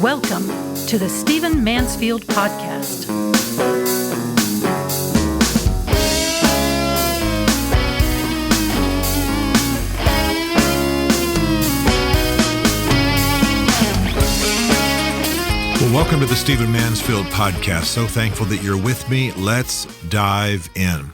Welcome to the Stephen Mansfield Podcast. Well, welcome to the Stephen Mansfield Podcast. So thankful that you're with me. Let's dive in.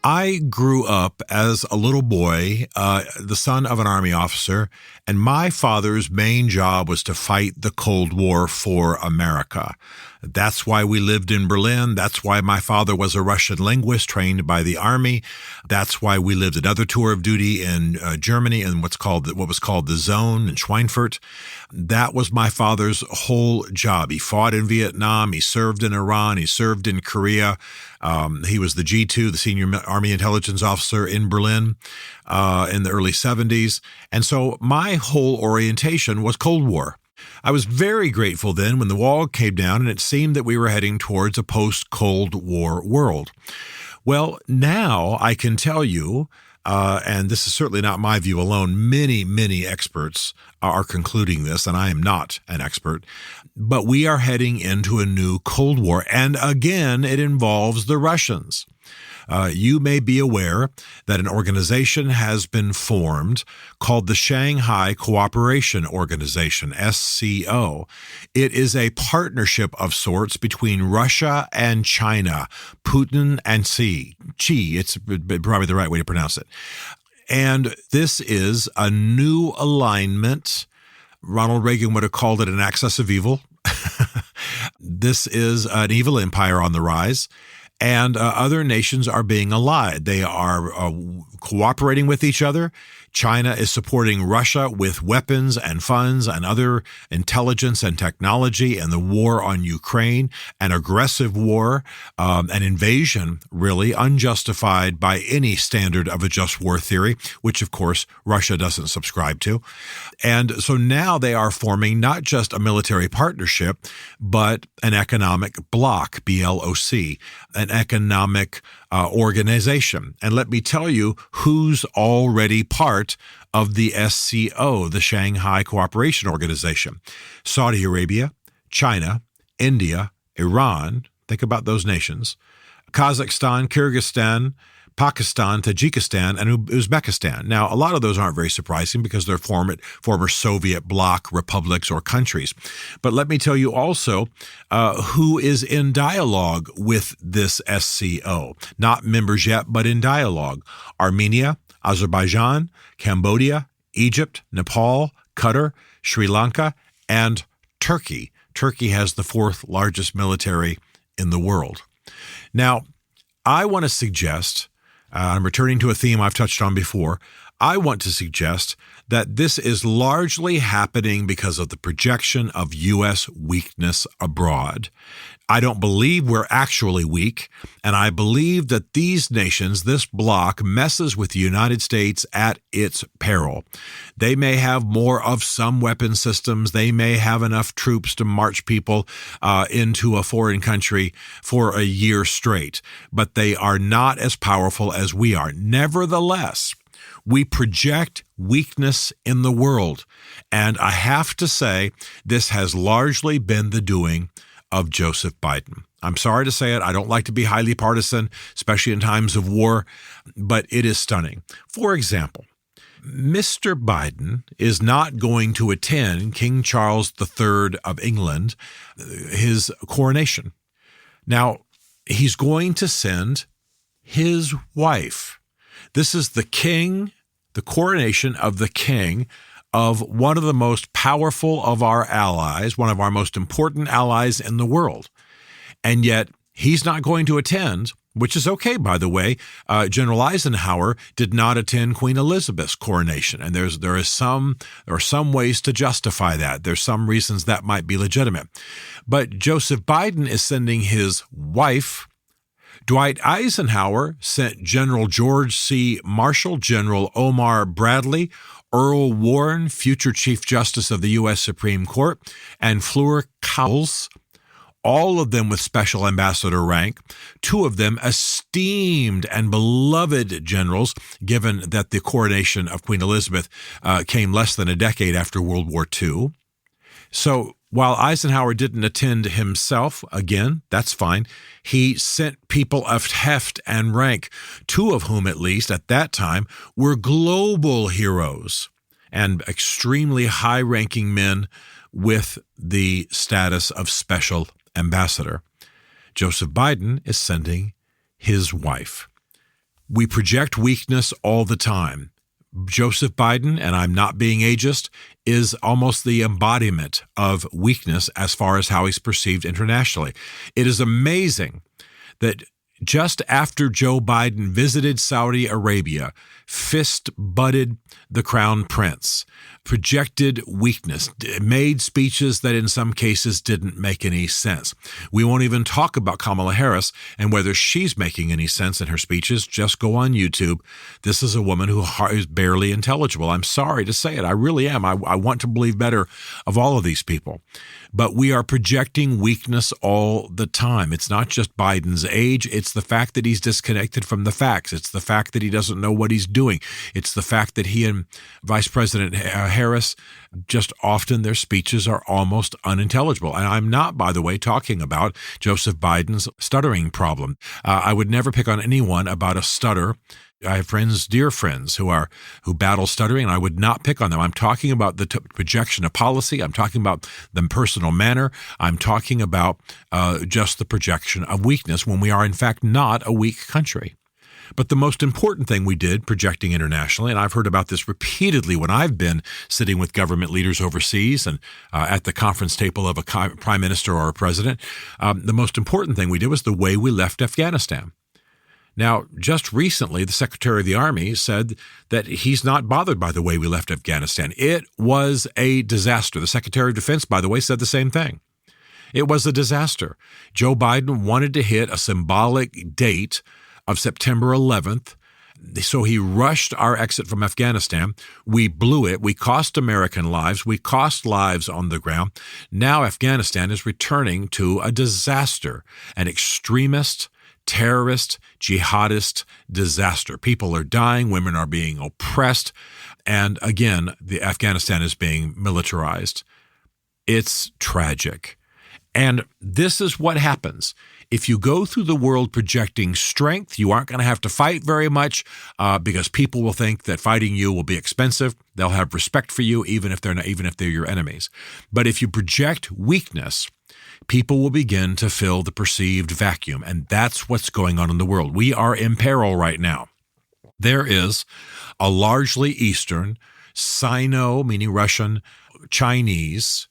I grew up as a little boy, the son of an Army officer, and my father's main job was to fight the Cold War for America. That's why we lived in Berlin. That's why my father was a Russian linguist trained by the Army. That's why we lived another tour of duty in Germany in what was called the Zone in Schweinfurt. That was my father's whole job. He fought in Vietnam. He served in Iran. He served in Korea. He was the G2, the Senior Army Intelligence Officer in Berlin in the early 70s. And so my whole orientation was Cold War. I was very grateful then when the wall came down and it seemed that we were heading towards a post-Cold War world. Well, now I can tell you, and this is certainly not my view alone, many experts are concluding this, and I am not an expert, but we are heading into a new Cold War. And again, it involves the Russians. You may be aware that an organization has been formed called the Shanghai Cooperation Organization, SCO. It is a partnership of sorts between Russia and China, Putin and Xi. It's probably the right way to pronounce it. And this is a new alignment. Ronald Reagan would have called it an axis of evil. This is an evil empire on the rise. And other nations are being allied. They are cooperating with each other. China is supporting Russia with weapons and funds and other intelligence and technology and the war on Ukraine, an aggressive war, an invasion, really unjustified by any standard of a just war theory, which, of course, Russia doesn't subscribe to. And so now they are forming not just a military partnership, but an economic bloc, BLOC, an economic organization. And let me tell you who's already part of the SCO, the Shanghai Cooperation Organization. Saudi Arabia, China, India, Iran, think about those nations, Kazakhstan, Kyrgyzstan, Pakistan, Tajikistan, and Uzbekistan. Now, a lot of those aren't very surprising because they're former Soviet bloc republics or countries. But let me tell you also who is in dialogue with this SCO. Not members yet, but in dialogue. Armenia, Azerbaijan, Cambodia, Egypt, Nepal, Qatar, Sri Lanka, and Turkey. Turkey has the fourth largest military in the world. Now, I want to suggest, I'm returning to a theme I've touched on before, I want to suggest that this is largely happening because of the projection of U.S. weakness abroad. I don't believe we're actually weak, and I believe that these nations, this bloc, messes with the United States at its peril. They may have more of some weapon systems. They may have enough troops to march people into a foreign country for a year straight, but they are not as powerful as we are. Nevertheless, we project weakness in the world, and I have to say this has largely been the doing of Joseph Biden. I'm sorry to say it. I don't like to be highly partisan, especially in times of war, but it is stunning. For example, Mr. Biden is not going to attend King Charles III of England, his coronation. Now, he's going to send his wife. This is the coronation of the king of one of the most powerful of our allies, one of our most important allies in the world. And yet he's not going to attend, which is okay, by the way. General Eisenhower did not attend Queen Elizabeth's coronation. And there are some ways to justify that. There's some reasons that might be legitimate. But Joseph Biden is sending his wife. Dwight Eisenhower sent General George C. Marshall, General Omar Bradley, Earl Warren, future Chief Justice of the U.S. Supreme Court, and Fleur Cowles, all of them with special ambassador rank, two of them esteemed and beloved generals, given that the coronation of Queen Elizabeth came less than a decade after World War II. So While Eisenhower didn't attend himself, again, that's fine, he sent people of heft and rank, two of whom, at least at that time, were global heroes and extremely high-ranking men with the status of special ambassador. Joseph Biden is sending his wife. We project weakness all the time. Joseph Biden, and I'm not being ageist, is almost the embodiment of weakness as far as how he's perceived internationally. It is amazing that just after Joe Biden visited Saudi Arabia, fist-butted the crown prince, projected weakness, made speeches that in some cases didn't make any sense. We won't even talk about Kamala Harris and whether she's making any sense in her speeches. Just go on YouTube. This is a woman who is barely intelligible. I'm sorry to say it. I really am. I want to believe better of all of these people. But we are projecting weakness all the time. It's not just Biden's age. It's the fact that he's disconnected from the facts. It's the fact that he doesn't know what he's doing. It's the fact that he and Vice President Harris, just often their speeches are almost unintelligible. And I'm not, by the way, talking about Joseph Biden's stuttering problem. I would never pick on anyone about a stutter. I have friends, dear friends, who battle stuttering, and I would not pick on them. I'm talking about the projection of policy. I'm talking about the personal manner. I'm talking about just the projection of weakness when we are, in fact, not a weak country. But the most important thing we did projecting internationally, and I've heard about this repeatedly when I've been sitting with government leaders overseas and at the conference table of a prime minister or a president, the most important thing we did was the way we left Afghanistan. Now, just recently, the Secretary of the Army said that he's not bothered by the way we left Afghanistan. It was a disaster. The Secretary of Defense, by the way, said the same thing. It was a disaster. Joe Biden wanted to hit a symbolic date of September 11th, so he rushed our exit from Afghanistan. We blew it. We cost American lives. We cost lives on the ground. Now Afghanistan is returning to a disaster, an extremist, terrorist, jihadist disaster. People are dying. Women are being oppressed. And again, Afghanistan is being militarized. It's tragic. And this is what happens. If you go through the world projecting strength, you aren't going to have to fight very much because people will think that fighting you will be expensive. They'll have respect for you even if they're your enemies. But if you project weakness, people will begin to fill the perceived vacuum. And that's what's going on in the world. We are in peril right now. There is a largely Eastern, Sino, meaning Russian-Chinese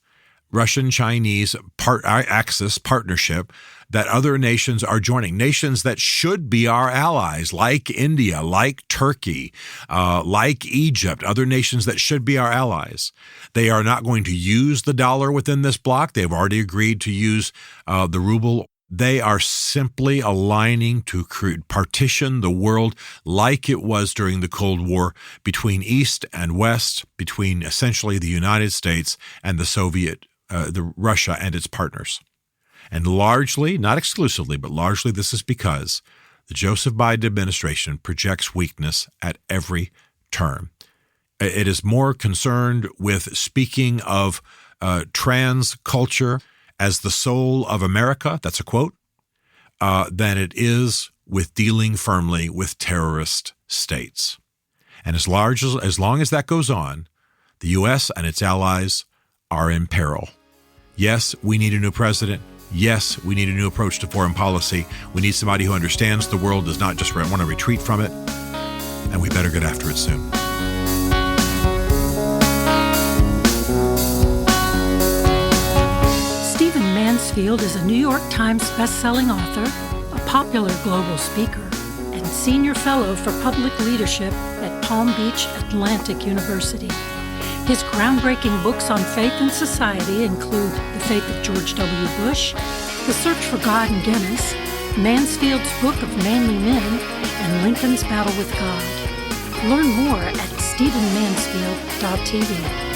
axis partnership that other nations are joining, nations that should be our allies, like India, like Turkey, like Egypt, other nations that should be our allies. They are not going to use the dollar within this bloc. They've already agreed to use the ruble. They are simply aligning to partition the world like it was during the Cold War between East and West, between essentially the United States and the Russia and its partners. And largely, not exclusively, but largely this is because the Joseph Biden administration projects weakness at every turn. It is more concerned with speaking of trans culture as the soul of America, that's a quote, than it is with dealing firmly with terrorist states. And as long as that goes on, the U.S. and its allies are in peril. Yes, we need a new president. Yes, we need a new approach to foreign policy. We need somebody who understands the world, does not just want to retreat from it, and we better get after it soon. Stephen Mansfield is a New York Times best-selling author, a popular global speaker, and senior fellow for public leadership at Palm Beach Atlantic University. His groundbreaking books on faith and society include The Faith of George W. Bush, The Search for God in Guinness, Mansfield's Book of Manly Men, and Lincoln's Battle with God. Learn more at stephenmansfield.tv.